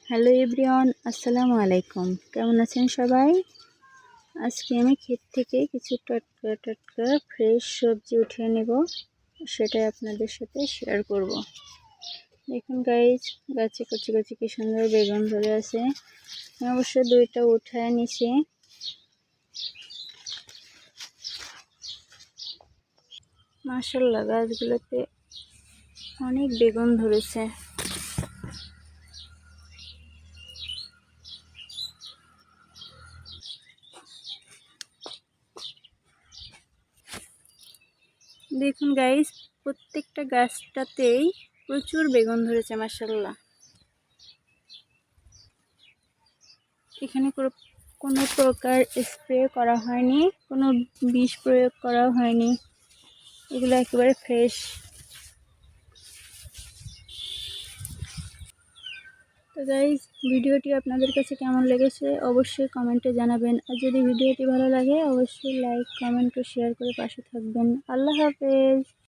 Hello everyone, আসসালামু আলাইকুম। কেমন আছেন সবাই? আজকে আমি ক্ষেত থেকে কিছু টাটকা টাটকা ফ্রেশ সবজি উঠিয়ে নেব, সেটাই আপনাদের সাথে শেয়ার করব। দেখুন গাইজ, গাছে কচি কচি কি সুন্দর বেগুন ধরে আছে। আমি অবশ্য দুইটা উঠায় নিছি। মাশাআল্লাহ, গাছগুলোতে অনেক বেগুন ধরেছে। দেখুন গাইজ, প্রত্যেকটা গাছটাতেই প্রচুর বেগুন ধরেছে মাশাআল্লাহ। এখানে কোনো প্রকার স্প্রে করা হয়নি, কোনো বিষ প্রয়োগ করা হয়নি, এগুলো একেবারে ফ্রেশ। তো গাইজ, ভিডিওটি আপনাদের কাছে কেমন লেগেছে অবশ্যই কমেন্টে জানাবেন। আর যদি ভিডিওটি ভালো লাগে অবশ্যই লাইক, কমেন্ট ও শেয়ার করে পাশে থাকবেন। আল্লাহ হাফেজ।